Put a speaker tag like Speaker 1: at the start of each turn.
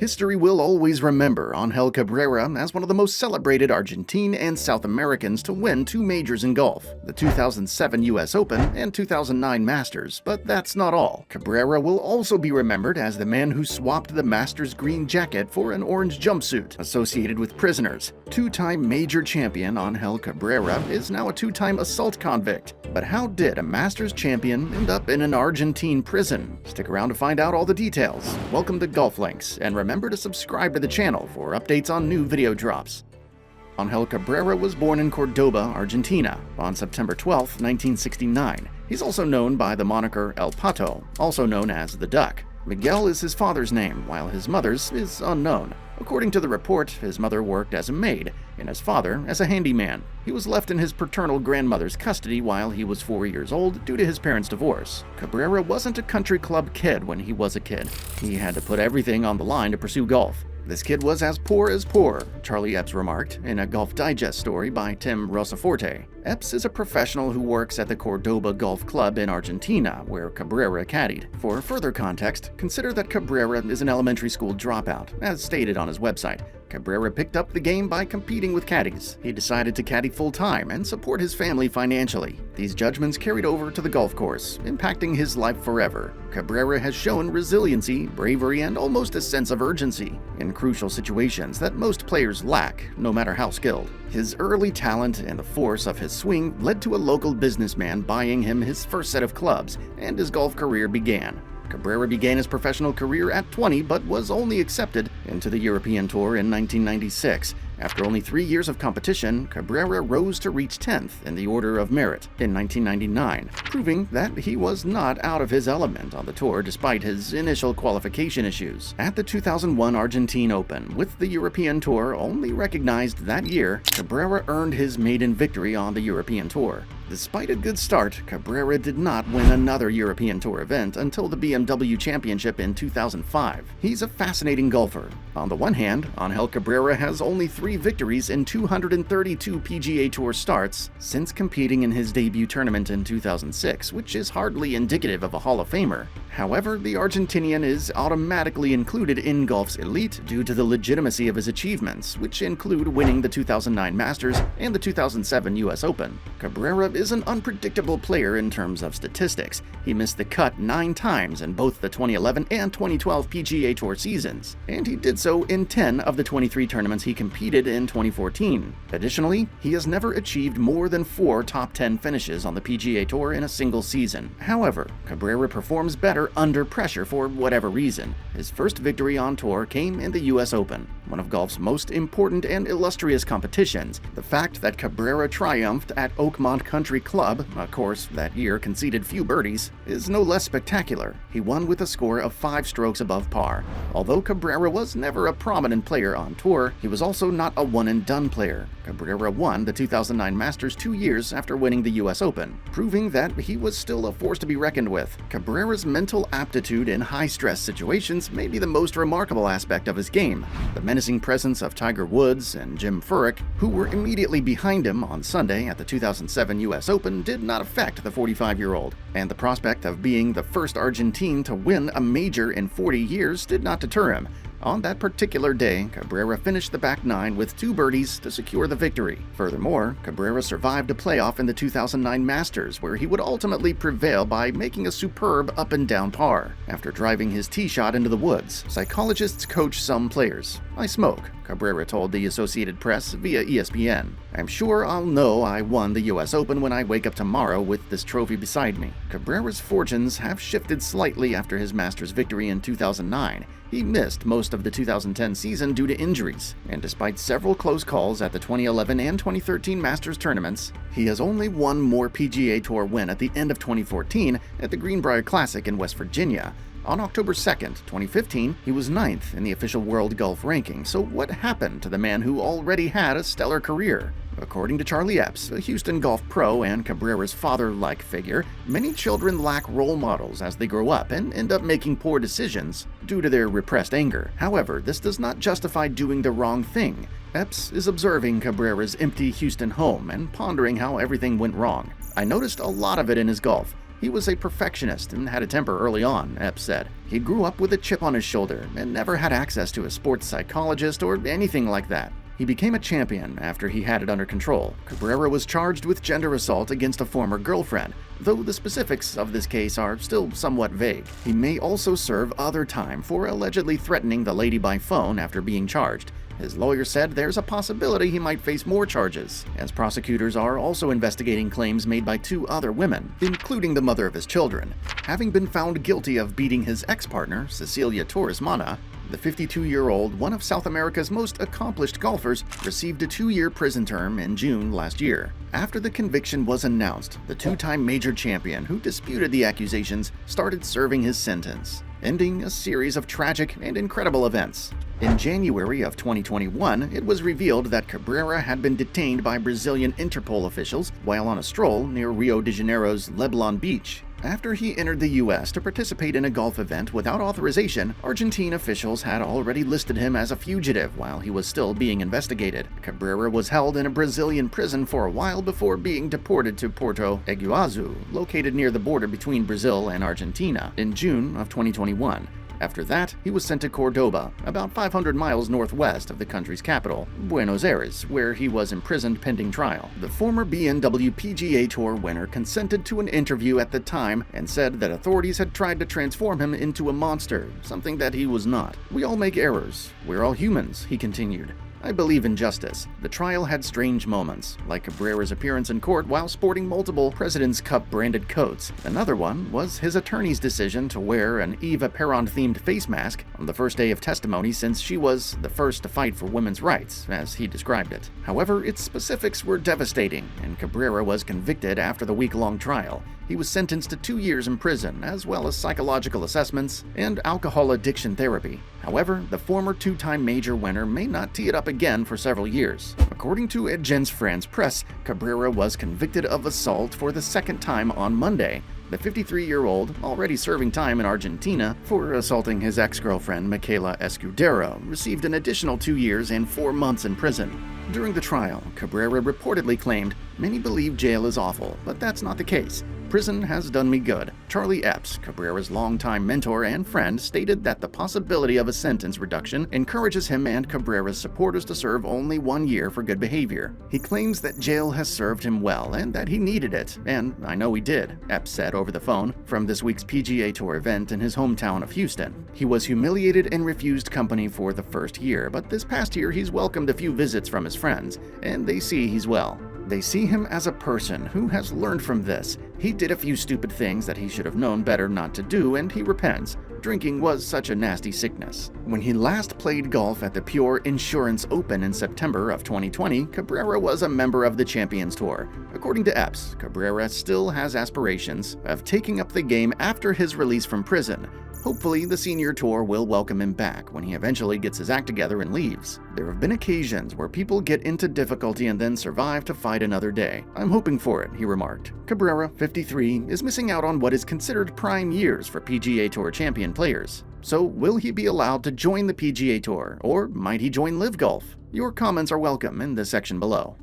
Speaker 1: History will always remember Angel Cabrera as one of the most celebrated Argentine and South Americans to win two majors in golf, the 2007 US Open and 2009 Masters, but that's not all. Cabrera will also be remembered as the man who swapped the Masters green jacket for an orange jumpsuit associated with prisoners. Two-time major champion Angel Cabrera is now a two-time assault convict. But how did a Masters champion end up in an Argentine prison? Stick around to find out all the details. Welcome to Golf Links, and remember to subscribe to the channel for updates on new video drops. Angel Cabrera was born in Cordoba, Argentina, on September 12, 1969. He's also known by the moniker El Pato, also known as the Duck. Miguel is his father's name, while his mother's is unknown. According to the report, his mother worked as a maid, and his father as a handyman. He was left in his paternal grandmother's custody while he was 4 years old due to his parents' divorce. Cabrera wasn't a country club kid when he was a kid. He had to put everything on the line to pursue golf. This kid was as poor, Charlie Epps remarked in a Golf Digest story by Tim Rosaforte. Epps is a professional who works at the Cordoba Golf Club in Argentina, where Cabrera caddied. For further context, consider that Cabrera is an elementary school dropout, as stated on his website. Cabrera picked up the game by competing with caddies. He decided to caddy full-time and support his family financially. These judgments carried over to the golf course, impacting his life forever. Cabrera has shown resiliency, bravery, and almost a sense of urgency in crucial situations that most players lack, no matter how skilled. His early talent and the force of his swing led to a local businessman buying him his first set of clubs, and his golf career began. Cabrera began his professional career at 20 but was only accepted into the European Tour in 1996. After only 3 years of competition, Cabrera rose to reach 10th in the order of merit in 1999, proving that he was not out of his element on the tour despite his initial qualification issues. At the 2001 Argentine Open, with the European Tour only recognized that year, Cabrera earned his maiden victory on the European Tour. Despite a good start, Cabrera did not win another European Tour event until the BMW Championship in 2005. He's a fascinating golfer. On the one hand, Angel Cabrera has only 3 victories in 232 PGA Tour starts since competing in his debut tournament in 2006, which is hardly indicative of a Hall of Famer. However, the Argentinian is automatically included in golf's elite due to the legitimacy of his achievements, which include winning the 2009 Masters and the 2007 US Open. Cabrera is an unpredictable player in terms of statistics. He missed the cut 9 times in both the 2011 and 2012 PGA Tour seasons, and he did so in 10 of the 23 tournaments he competed in 2014. Additionally, he has never achieved more than 4 top 10 finishes on the PGA Tour in a single season. However, Cabrera performs better under pressure for whatever reason. His first victory on tour came in the US Open, one of golf's most important and illustrious competitions. The fact that Cabrera triumphed at Oakmont Country Club, a course that year conceded few birdies, is no less spectacular. He won with a score of 5 strokes above par. Although Cabrera was never a prominent player on tour, he was also not a one-and-done player. Cabrera won the 2009 Masters 2 years after winning the US Open, proving that he was still a force to be reckoned with. Cabrera's mental aptitude in high-stress situations may be the most remarkable aspect of his game. The menacing presence of Tiger Woods and Jim Furyk, who were immediately behind him on Sunday at the 2007 US Open, did not affect the 45-year-old, and the prospect of being the first Argentine to win a major in 40 years did not deter him. On that particular day, Cabrera finished the back 9 with 2 birdies to secure the victory. Furthermore, Cabrera survived a playoff in the 2009 Masters, where he would ultimately prevail by making a superb up-and-down par. After driving his tee shot into the woods, psychologists coach some players. "I smoke," Cabrera told the Associated Press via ESPN. "I'm sure I'll know I won the US Open when I wake up tomorrow with this trophy beside me." Cabrera's fortunes have shifted slightly after his Masters victory in 2009. He missed most of the 2010 season due to injuries, and despite several close calls at the 2011 and 2013 Masters tournaments, he has only one more PGA Tour win at the end of 2014 at the Greenbrier Classic in West Virginia. On October 2nd, 2015, he was 9th in the official world golf ranking. So what happened to the man who already had a stellar career? According to Charlie Epps, a Houston golf pro and Cabrera's father-like figure, many children lack role models as they grow up and end up making poor decisions due to their repressed anger. However, this does not justify doing the wrong thing. Epps is observing Cabrera's empty Houston home and pondering how everything went wrong. "I noticed a lot of it in his golf. He was a perfectionist and had a temper early on, Epps said. He grew up with a chip on his shoulder and never had access to a sports psychologist or anything like that. He became a champion after he had it under control. Cabrera was charged with gender assault against a former girlfriend, though the specifics of this case are still somewhat vague. He may also serve other time for allegedly threatening the lady by phone after being charged. His lawyer said there's a possibility he might face more charges, as prosecutors are also investigating claims made by 2 other women, including the mother of his children. Having been found guilty of beating his ex-partner, Cecilia Torres Mana, the 52-year-old, one of South America's most accomplished golfers, received a 2-year prison term in June last year. After the conviction was announced, the 2-time major champion who disputed the accusations started serving his sentence, ending a series of tragic and incredible events. In January of 2021, it was revealed that Cabrera had been detained by Brazilian Interpol officials while on a stroll near Rio de Janeiro's Leblon Beach. After he entered the U.S. to participate in a golf event without authorization, Argentine officials had already listed him as a fugitive while he was still being investigated. Cabrera was held in a Brazilian prison for a while before being deported to Porto Iguazu, located near the border between Brazil and Argentina, in June of 2021. After that, he was sent to Cordoba, about 500 miles northwest of the country's capital, Buenos Aires, where he was imprisoned pending trial. The former BMW PGA Tour winner consented to an interview at the time and said that authorities had tried to transform him into a monster, something that he was not. "We all make errors. We're all humans," he continued. "I believe in justice." The trial had strange moments, like Cabrera's appearance in court while sporting multiple President's Cup branded coats. Another one was his attorney's decision to wear an Eva Peron-themed face mask on the first day of testimony, since she was the first to fight for women's rights, as he described it. However, its specifics were devastating, and Cabrera was convicted after the week-long trial. He was sentenced to 2 years in prison, as well as psychological assessments and alcohol addiction therapy. However, the former 2-time major winner may not tee it up again for several years. According to Agence France Presse, Cabrera was convicted of assault for the 2nd time on Monday. The 53-year-old, already serving time in Argentina for assaulting his ex-girlfriend Michaela Escudero, received an additional 2 years and 4 months in prison. During the trial, Cabrera reportedly claimed, "Many believe jail is awful, but that's not the case. Prison has done me good." Charlie Epps, Cabrera's longtime mentor and friend, stated that the possibility of a sentence reduction encourages him and Cabrera's supporters to serve only 1 year for good behavior. He claims that jail has served him well and that he needed it, and I know he did, Epps said over the phone from this week's PGA Tour event in his hometown of Houston. He was humiliated and refused company for the first year, but this past year he's welcomed a few visits from his friends, and they see he's well. They see him as a person who has learned from this. He did a few stupid things that he should have known better not to do, and he repents. Drinking was such a nasty sickness. When he last played golf at the Pure Insurance Open in September of 2020, Cabrera was a member of the Champions Tour. According to Epps, Cabrera still has aspirations of taking up the game after his release from prison. Hopefully, the senior tour will welcome him back when he eventually gets his act together and leaves. There have been occasions where people get into difficulty and then survive to fight another day. "I'm hoping for it," he remarked. Cabrera, 53, is missing out on what is considered prime years for PGA Tour champion players. So, will he be allowed to join the PGA Tour, or might he join Live Golf? Your comments are welcome in the section below.